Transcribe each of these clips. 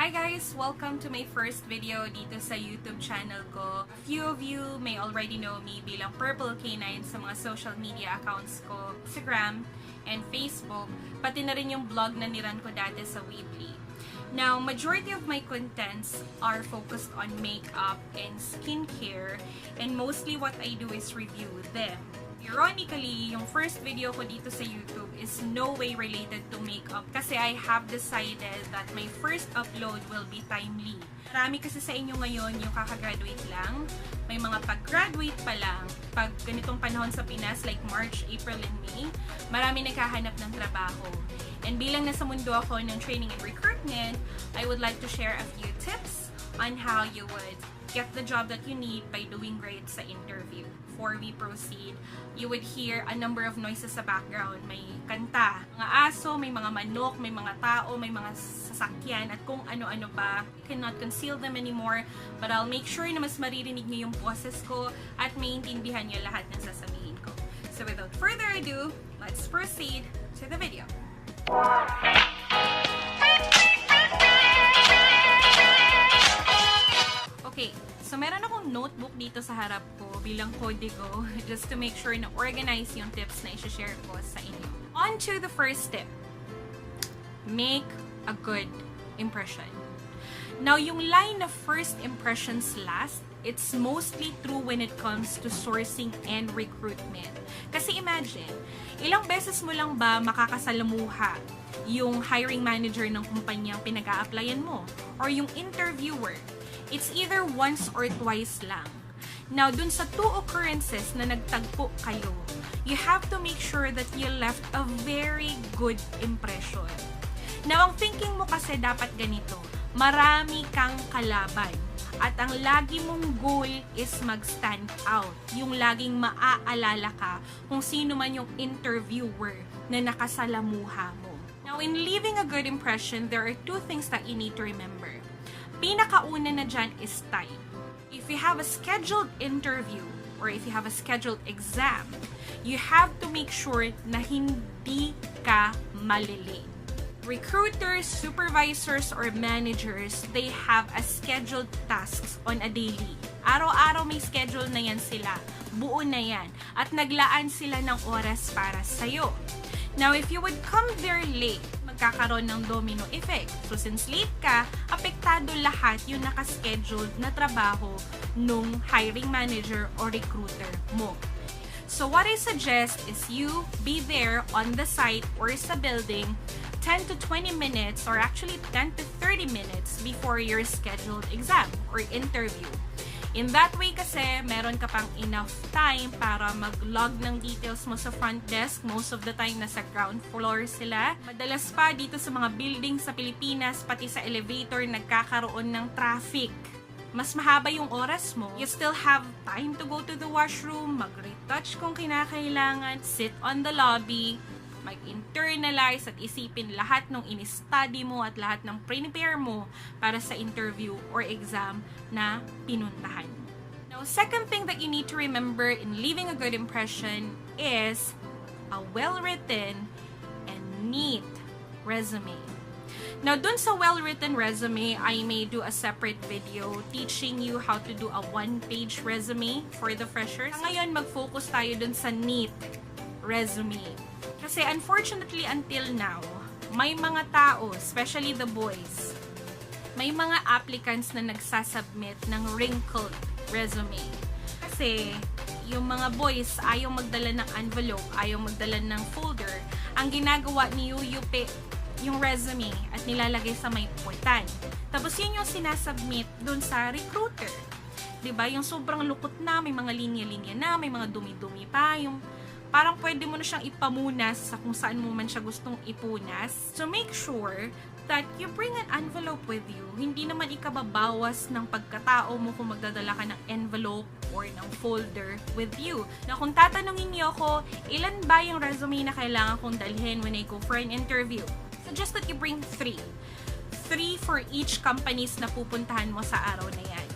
Hi guys! Welcome to my first video dito sa YouTube channel ko. A few of you may already know me bilang Purple K9 sa mga social media accounts ko, Instagram and Facebook, pati na rin yung blog na niran ko dati sa Weebly. Now, majority of my contents are focused on makeup and skincare, and mostly what I do is review them. Ironically, yung first video ko dito sa YouTube is no way related to makeup kasi I have decided that my first upload will be timely. Marami kasi sa inyo ngayon yung kakagraduate lang, may mga pag-graduate pa lang, pag ganitong panahon sa Pinas like March, April, and May, marami naghahanap ng trabaho. And bilang nasa mundo ako ng training and recruitment, I would like to share a few tips on how you would get the job that you need by doing great sa interview. Before we proceed, you would hear a number of noises sa background. May kanta, mga aso, may mga manok, may mga tao, may mga sasakyan, at kung ano-ano pa. I cannot conceal them anymore, but I'll make sure na mas maririnig niyo yung boses ko at maintindihan niyo lahat ng sasabihin ko. So without further ado, let's proceed to the video. Okay, so meron akong notebook dito sa harap ko bilang kodigo just to make sure na organize yung tips na i-share ko sa inyo. On to the first tip. Make a good impression. Now, yung line of first impressions last, it's mostly true when it comes to sourcing and recruitment. Kasi imagine, ilang beses mo lang ba makakasalamuha yung hiring manager ng kumpanyang pinag-a-applyan mo or yung interviewer? It's either once or twice lang. Now, dun sa two occurrences na nagtagpo kayo, you have to make sure that you left a very good impression. Now, ang thinking mo kasi dapat ganito, marami kang kalaban. At ang lagi mong goal is mag-stand out. Yung laging maaalala ka kung sino man yung interviewer na nakasalamuha mo. Now, in leaving a good impression, there are two things that you need to remember. Pinakauna na dyan is time. If you have a scheduled interview or if you have a scheduled exam, you have to make sure na hindi ka malilate. Recruiters, supervisors, or managers, they have a scheduled tasks on a daily. Araw-araw may schedule na yan sila. Buo na yan. At naglaan sila ng oras para sa'yo. Now, if you would come there late, magkakaroon ng domino effect. So, since late ka, apektado lahat yung nakascheduled na trabaho nung hiring manager or recruiter mo. So, what I suggest is you be there on the site or sa building 10 to 20 minutes or actually 10 to 30 minutes before your scheduled exam or interview. In that way kasi, meron ka pang enough time para mag-log ng details mo sa front desk. Most of the time, nasa ground floor sila. Madalas pa dito sa mga building sa Pilipinas, pati sa elevator, nagkakaroon ng traffic. Mas mahaba yung oras mo. You still have time to go to the washroom, mag-retouch kung kinakailangan, sit on the lobby, mag-internalize at isipin lahat ng in-study mo at lahat ng prepare mo para sa interview or exam na pinuntahan mo. Now, second thing that you need to remember in leaving a good impression is a well-written and neat resume. Now, dun sa well-written resume, I may do a separate video teaching you how to do a one-page resume for the freshers. Ngayon, mag-focus tayo dun sa neat resume. Kasi unfortunately, until now, may mga tao, especially the boys, may mga applicants na nagsasubmit ng wrinkled resume. Kasi yung mga boys ayaw magdala ng envelope, ayaw magdala ng folder. Ang ginagawa ni Yuyupe yung resume at nilalagay sa may puwetan. Tapos yun yung sinasubmit dun sa recruiter. 'Di ba? Yung sobrang lukot na, may mga linya-linya na, may mga dumi-dumi pa, yung parang pwede mo na siyang ipamunas sa kung saan mo man siya gustong ipunas. So make sure that you bring an envelope with you. Hindi naman ikababawas ng pagkatao mo kung magdadala ka ng envelope or ng folder with you. Na kung tatanungin niyo ako, ilan ba yung resume na kailangan kong dalhin when I go for an interview? Suggest that you bring 3. 3 for each companies na pupuntahan mo sa araw na yan.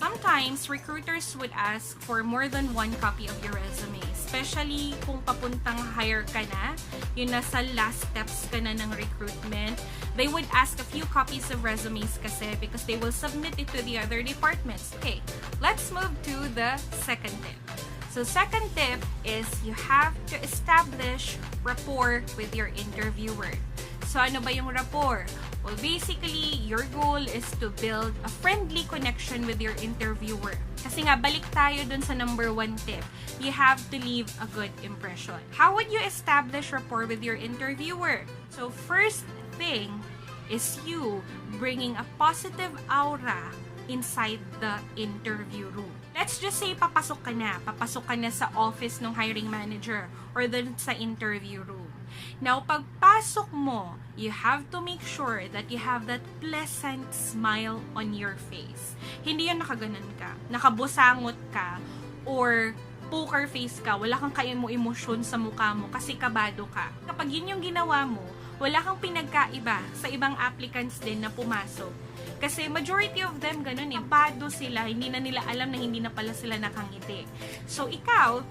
Sometimes, recruiters would ask for more than one copy of your resume. Especially kung papuntang hire ka na, yung nasa last steps ka na ng recruitment. They would ask a few copies of resumes kasi because they will submit it to the other departments. Okay, let's move to the second tip. So second tip is you have to establish rapport with your interviewer. So ano ba yung rapport? Well, basically, your goal is to build a friendly connection with your interviewer. Kasi nga, balik tayo dun sa number 1 tip. You have to leave a good impression. How would you establish rapport with your interviewer? So first thing is you bringing a positive aura inside the interview room. Let's just say papasok ka na sa office ng hiring manager or dun sa interview room. Now, pagpasok mo, you have to make sure that you have that pleasant smile on your face. Hindi yan nakaganon ka, nakabusangot ka, or poker face ka, wala kang emosyon sa mukha mo kasi kabado ka. Kapag yun yung ginawa mo, wala kang pinagkaiba sa ibang applicants din na pumasok. Kasi majority of them ganun kabado sila, hindi na nila alam na hindi na pala sila nakangiti. So ikaw,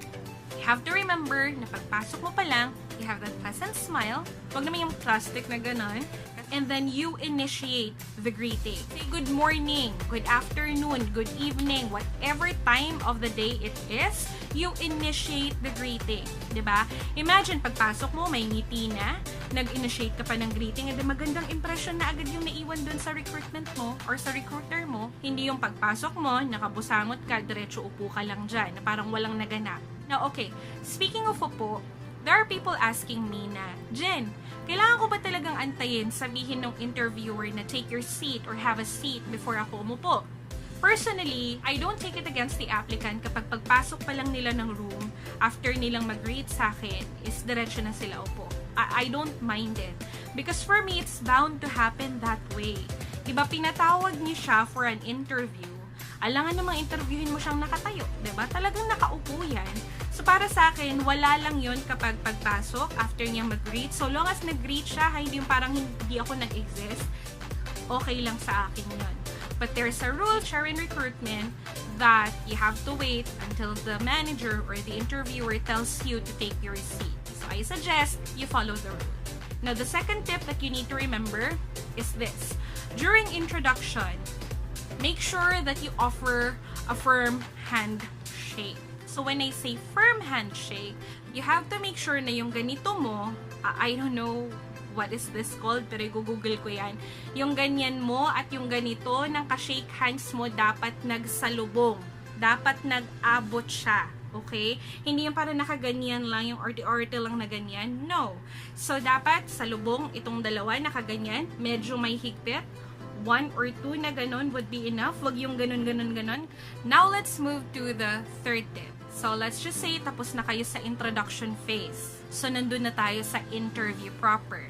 you have to remember na pagpasok mo pa lang, you have that pleasant smile. Huwag naman yung plastic na gano'n. And then you initiate the greeting. Say good morning, good afternoon, good evening, whatever time of the day it is, you initiate the greeting. Diba? Imagine, pagpasok mo, may ngiti na, nag-initiate ka pa ng greeting, and then magandang impression na agad yung naiwan dun sa recruitment mo or sa recruiter mo. Hindi yung pagpasok mo, nakabusangot ka, diretso upo ka lang dyan, na parang walang naganap. Now, okay, speaking of upo, there are people asking me na, Jen, kailangan ko ba talagang antayin sabihin ng interviewer na take your seat or have a seat before ako umupo? Personally, I don't take it against the applicant kapag pagpasok pa lang nila ng room, after nilang mag-greet sa akin, is diretso na sila upo. I don't mind it. Because for me, it's bound to happen that way. Diba, pinatawag niyo siya for an interview, alangan namang interviewin mo siyang nakatayo, diba? Talagang nakaupo yan. So, para sa akin, wala lang yun kapag pagpasok, after niya mag-greet. So long as nag-greet siya, hindi yung parang hindi ako nag-exist, okay lang sa akin yun. But there's a rule, share in recruitment, that you have to wait until the manager or the interviewer tells you to take your seat. So, I suggest you follow the rule. Now, the second tip that you need to remember is this. During introduction, make sure that you offer a firm handshake. So when I say firm handshake, you have to make sure na yung ganito mo, I don't know what is this called, pero i-google ko yan. Yung ganyan mo at yung ganito ng ka-shake hands mo dapat nagsalubong. Dapat nag-abot siya. Okay? Hindi yung parang nakaganyan lang, yung orte-orte lang na ganyan. No. So dapat salubong itong dalawa nakaganyan, medyo may higpit. 1 or 2 na ganun would be enough. Wag yung ganun. Now, let's move to the third tip. So, let's just say, tapos na kayo sa introduction phase. So, nandun na tayo sa interview proper.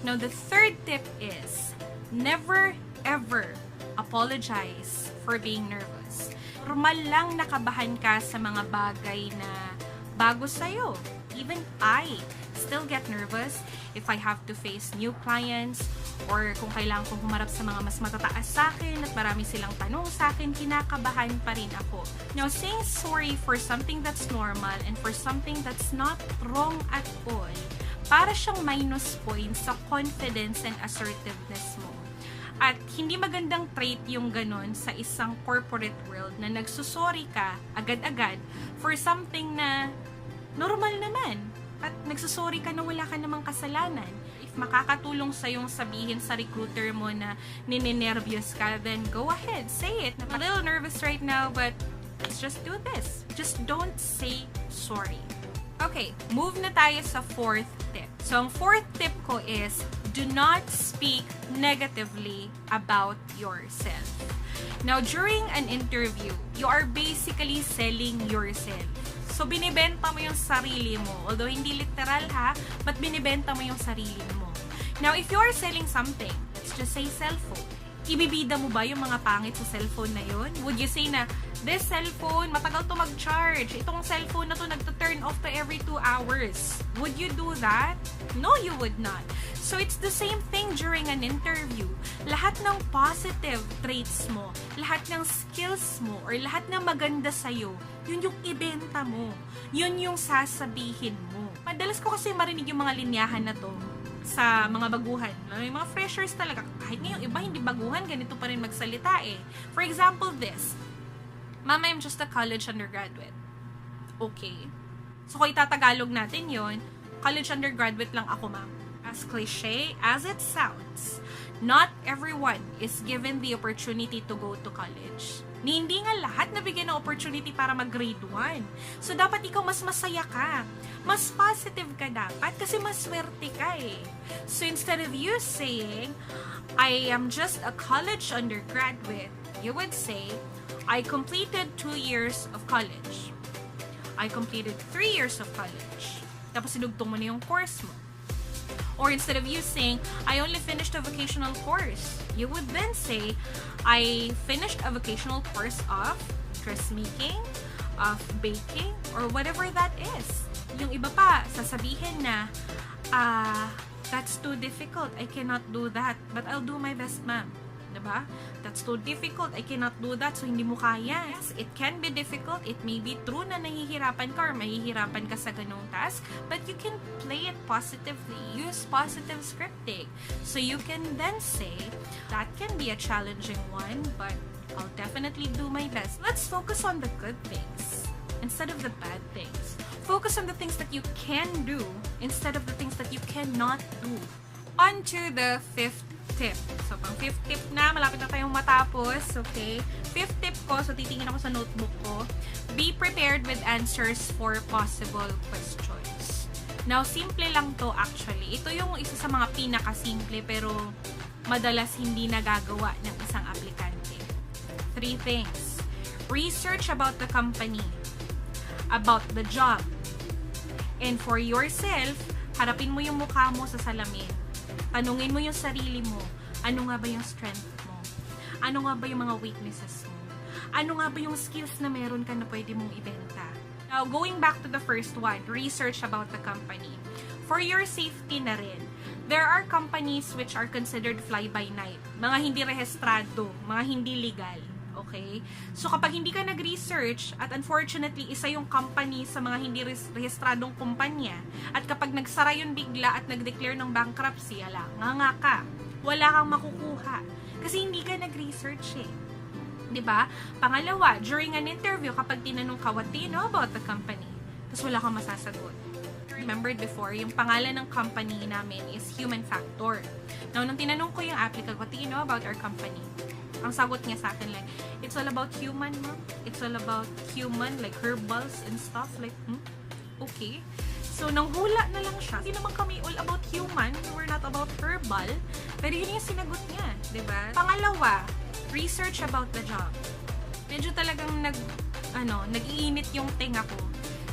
Now, the third tip is, never ever apologize for being nervous. Normal lang nakabahan ka sa mga bagay na bago sa'yo. Even I still get nervous if I have to face new clients or kung kailangan kong humarap sa mga mas matataas sa akin at marami silang tanong sa akin, kinakabahan pa rin ako. Now, saying sorry for something that's normal and for something that's not wrong at all, para siyang minus points sa confidence and assertiveness mo. At hindi magandang trait yung ganon sa isang corporate world na nagsusorry ka agad-agad for something na normal naman. At nagsusorry ka na wala ka namang kasalanan. If makakatulong sa yung sabihin sa recruiter mo na ninenervyos ka, then go ahead, say it. I'm a little nervous right now, but let's just do this. Just don't say sorry. Okay, move na tayo sa fourth tip. So, ang fourth tip ko is, do not speak negatively about yourself. Now, during an interview, you are basically selling yourself. So, binibenta mo yung sarili mo. Although, hindi literal ha, but binibenta mo yung sarili mo. Now, if you are selling something, let's just say cellphone, ibibida mo ba yung mga pangit sa cellphone na yun? Would you say na, this cellphone, matagal to mag-charge. Itong cellphone na to nagto-turn off to every 2 hours. Would you do that? No, you would not. So, it's the same thing during an interview. Lahat ng positive traits mo, lahat ng skills mo, or lahat ng maganda sa'yo, yun yung ibenta mo. Yun yung sasabihin mo. Madalas ko kasi marinig yung mga linyahan na to. sa mga baguhan. Yung mga freshers talaga, kahit ngayong iba hindi baguhan, ganito pa rin magsalita eh. For example, this. Ma'am, I'm just a college undergraduate. Okay. So, kung itatagalog natin yon, college undergraduate lang ako, ma'am. As cliche as it sounds, not everyone is given the opportunity to go to college. Hindi nga lahat nabigyan ng opportunity para mag-grade 1. So, dapat ikaw mas masaya ka. Mas positive ka dapat kasi mas swerte ka eh. So, instead of you saying, I am just a college undergraduate, you would say, I completed 2 years of college. I completed 3 years of college. Tapos sinugtong mo na yung course mo. Or instead of you saying, I only finished a vocational course, you would then say, I finished a vocational course of dressmaking, of baking, or whatever that is. Yung iba pa, sasabihin na, that's too difficult. I cannot do that. But I'll do my best, ma'am. Diba? That's too difficult. I cannot do that. So, hindi mo kaya. Yes, it can be difficult. It may be true na nahihirapan ka or mahihirapan ka sa ganung task. But you can play it positively. Use positive scripting. So, you can then say, that can be a challenging one, but I'll definitely do my best. Let's focus on the good things instead of the bad things. Focus on the things that you can do instead of the things that you cannot do. On to the 5th tip. So, pang 5th tip na, malapit na tayong matapos, okay? 5th tip ko, so titingin ako sa notebook ko, be prepared with answers for possible questions. Now, simple lang to actually. Ito yung isa sa mga pinakasimple pero madalas hindi nagagawa ng isang aplikante. 3 things. Research about the company, about the job, and for yourself, harapin mo yung mukha mo sa salamin. Tanungin mo yung sarili mo, ano nga ba yung strength mo? Ano nga ba yung mga weaknesses mo? Ano nga ba yung skills na meron ka na pwede mong ibenta? Now, going back to the first one, research about the company. For your safety na rin, there are companies which are considered fly-by-night. Mga hindi rehistrado, mga hindi legal. Okay? So, kapag hindi ka nag-research, at unfortunately, isa yung company sa mga hindi rehistradong kumpanya, at kapag nagsara yun bigla at nag-declare ng bankruptcy, nga ka, wala kang makukuha. Kasi hindi ka nag-research eh. 'Di ba? Pangalawa, during an interview, kapag tinanong ka, what do you know about the company? Tapos wala kang masasagot. Remembered before, yung pangalan ng company namin is Human Factor. Now, nung tinanong ko yung applicant, what do you know about our company? Ang sagot niya sa akin, like, it's all about human, ma'am. It's all about human, like herbals and stuff. Like, okay. So, nanghula na lang siya. Hindi naman kami all about human. We're not about herbal. Pero yun yung sinagot niya, diba? Pangalawa, research about the job. Medyo talagang nag-iinit yung tinga ko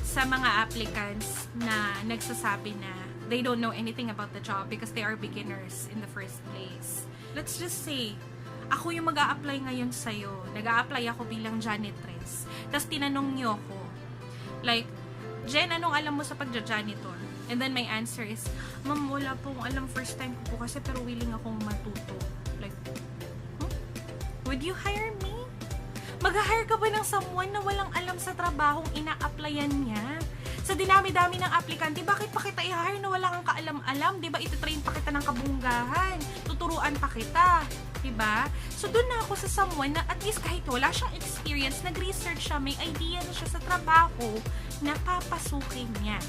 sa mga applicants na nagsasabi na they don't know anything about the job because they are beginners in the first place. Let's just say, ako yung mag-a-apply ngayon sa'yo. Nag-a-apply ako bilang janitress. Tapos tinanong niyo ako, like, Jen, anong alam mo sa pagja-janitor? And then my answer is, Ma'am, wala pong alam, first time ko po kasi pero willing akong matuto. Like, would you hire me? Mag-hire ka ba ng someone na walang alam sa trabahong ina-applyan niya? Sa dinami-dami ng aplikante, bakit pa kita i-hire na wala kang kaalam-alam? Diba, ititrain pa kita ng kabunggahan. Tuturuan pa kita. Diba? So, dun na ako sa someone na at least kahit wala siyang experience, nag-research siya, may idea na siya sa trabaho na papasukin niya.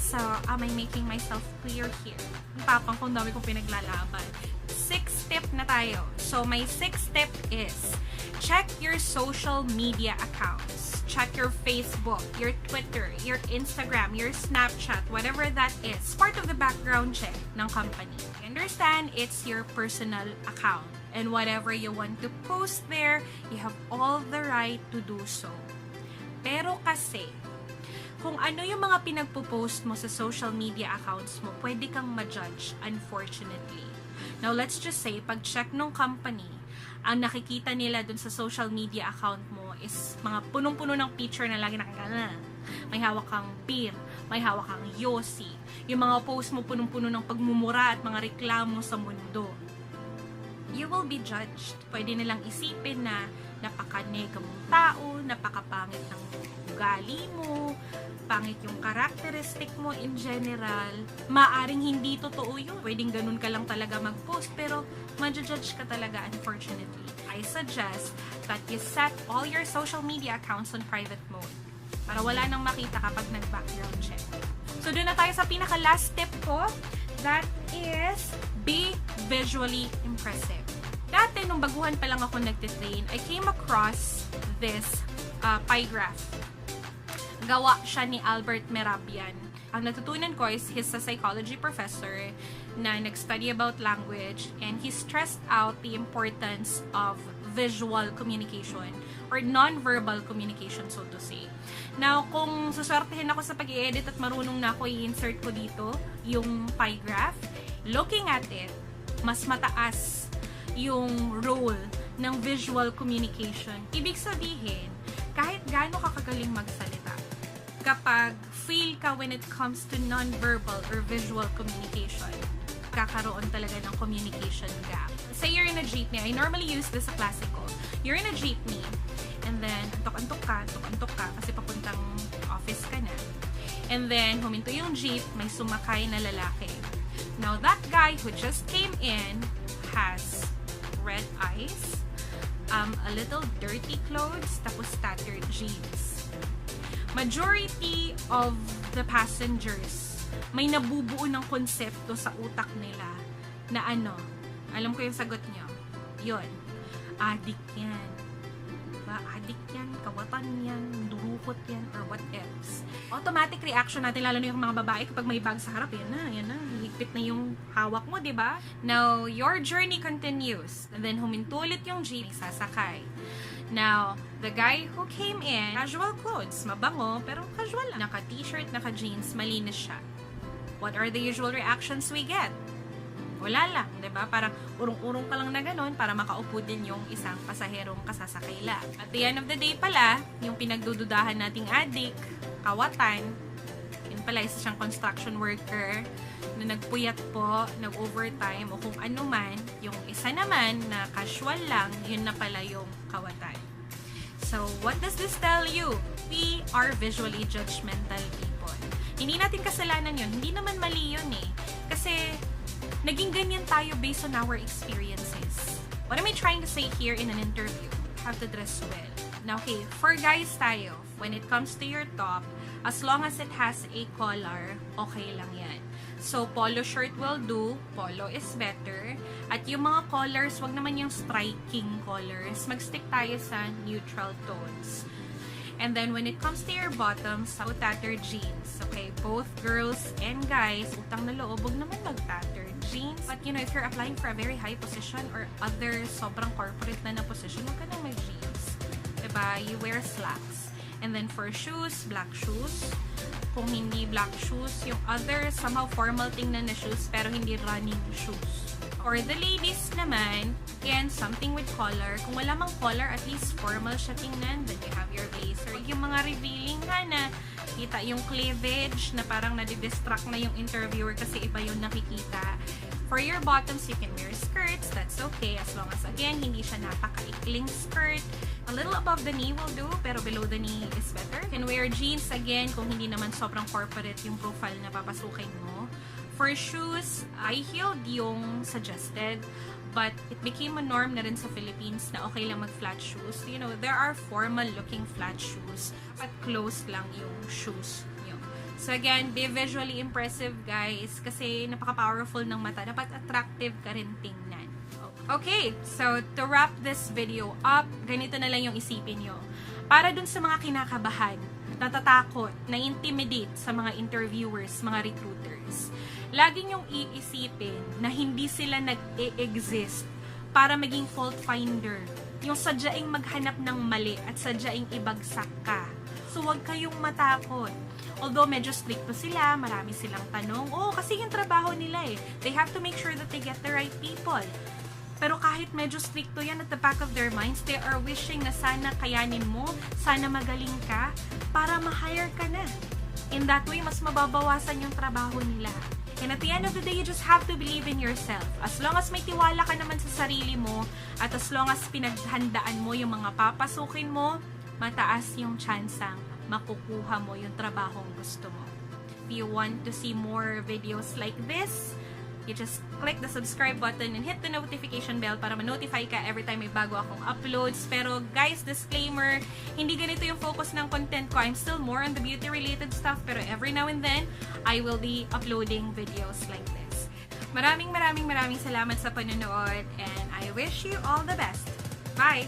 So, am I making myself clear here? Ang tapang kung dami kong pinaglalaban. 6th tip na tayo. So, my 6th tip is, check your social media accounts. Check your Facebook, your Twitter, your Instagram, your Snapchat, whatever that is. Part of the background check ng company. Understand, it's your personal account. And whatever you want to post there, you have all the right to do so. Pero kasi, kung ano yung mga pinagpo-post mo sa social media accounts mo, pwede kang ma-judge, unfortunately. Now, let's just say, pag-check ng company, ang nakikita nila dun sa social media account mo is mga punong-puno ng picture na lagi nakikita. May hawak kang beer, may hawak kang yosi. Yung mga post mo punong-puno ng pagmumura at mga reklamo sa mundo. You will be judged. Pwede nilang isipin na napaka-nega mong tao, napaka-pangit ng ugali mo, pangit yung characteristic mo in general, maaring hindi totoo yun. Pwedeng ganun ka lang talaga mag-post, pero ma-judge ka talaga, unfortunately. I suggest that you set all your social media accounts on private mode para wala nang makita kapag nag-background check. So, doon na tayo sa pinaka-last tip ko. That is, be visually impressive. Dati, nung baguhan pa lang ako nagtitrain, I came across this pie graph. Gawa siya ni Albert Merabian. Ang natutunan ko is he's a psychology professor na nag-study about language, and he stressed out the importance of visual communication or non-verbal communication, so to say. Now, kung suswertehin ako sa pag-i-edit at marunong na ako, i-insert ko dito yung pie graph. Looking at it, mas mataas yung role ng visual communication. Ibig sabihin, kahit gaano ka kagaling magsalita, kapag fail ka when it comes to non-verbal or visual communication, kakaroon talaga ng communication gap. Say you're in a jeepney. I normally use this sa classical. You're in a jeepney, and then antok-antok ka kasi papuntang office ka na. And then, huminto yung jeep, may sumakay na lalaki. Now, that guy who just came in has red eyes, a little dirty clothes, tapos tattered jeans. Majority of the passengers, may nabubuo ng konsepto sa utak nila na ano, alam ko yung sagot nyo, yun, addict yan. Diba? Addict yan, kawatan yan, durukot yan, or what else. Automatic reaction natin, lalo na yung mga babae, kapag may bag sa harap, yan na, higpit na yung hawak mo, diba? Now, your journey continues. And then, huminto ulit yung jeep, sasakay. Now, the guy who came in, casual clothes, mabango, pero casual lang. Naka-t-shirt, naka-jeans, malinis siya. What are the usual reactions we get? Wala lang, diba? Parang urong-urong ka lang na ganun para makaupo din yung isang pasaherong kasasakay lang. At the end of the day pala, yung pinagdududahan nating addict, kawatan, yun pala isa siyang construction worker na nagpuyat po, nag-overtime, o kung ano man, yung isa naman na casual lang, yun na pala yung kawatan. So, what does this tell you? We are visually judgmental people. Hindi natin kasalanan yun. Hindi naman mali yun eh. Kasi, naging ganyan tayo based on our experiences. What am I trying to say here in an interview? Have to dress well. Now, okay, for guys tayo, when it comes to your top, as long as it has a collar, okay lang yan. So, polo shirt will do. Polo is better. At yung mga colors, wag naman yung striking colors. Mag-stick tayo sa neutral tones. And then, when it comes to your bottoms, tattered jeans. Okay, both girls and guys, utang na loob, wag naman mag-tattered jeans. But, you know, if you're applying for a very high position or other sobrang corporate na position, wag ka nang may jeans. Diba? You wear slacks. And then, for shoes, black shoes. Kung hindi black shoes, yung other somehow formal tingnan na shoes, pero hindi running shoes. For the ladies naman, again, something with collar. Kung wala mang collar, at least formal siya tingnan. Then you have your blazer. Yung mga revealing na kita yung cleavage na parang nadidistract na yung interviewer kasi iba yung nakikita. For your bottoms, you can wear skirts. That's okay as long as, again, hindi siya napaka-ikling skirt. A little above the knee will do, pero below the knee is better. You can wear jeans, again, kung hindi naman sobrang corporate yung profile na papasukin mo. For shoes, high-heeled yung suggested, but it became a norm na rin sa Philippines na okay lang mag-flat shoes. You know, there are formal-looking flat shoes, but closed lang yung shoes nyo. So again, be visually impressive, guys, kasi napaka-powerful ng mata. Dapat attractive ka rin tingnan. Okay, so to wrap this video up, ganito na lang yung isipin nyo. Para dun sa mga kinakabahan, natatakot, na-intimidate sa mga interviewers, mga recruiters, lagi nyong iisipin na hindi sila nag-e-exist para maging fault finder. Yung sadyaing maghanap ng mali at sadyaing ibagsak ka. So, huwag kayong matakot. Although, medyo stricto sila, marami silang tanong. Oo, kasi yung trabaho nila eh. They have to make sure that they get the right people. Pero kahit medyo stricto yan, at the back of their minds, they are wishing na sana kayanin mo, sana magaling ka, para ma-hire ka na. In that way, mas mababawasan yung trabaho nila. And at the end of the day, you just have to believe in yourself. As long as may tiwala ka naman sa sarili mo, at as long as pinaghandaan mo yung mga papasukin mo, mataas yung tsansang makukuha mo yung trabahong gusto mo. If you want to see more videos like this, you just click the subscribe button and hit the notification bell para ma-notify ka every time may bago akong uploads. Pero guys, disclaimer, hindi ganito yung focus ng content ko. I'm still more on the beauty-related stuff, pero every now and then, I will be uploading videos like this. Maraming salamat sa panonood, and I wish you all the best. Bye!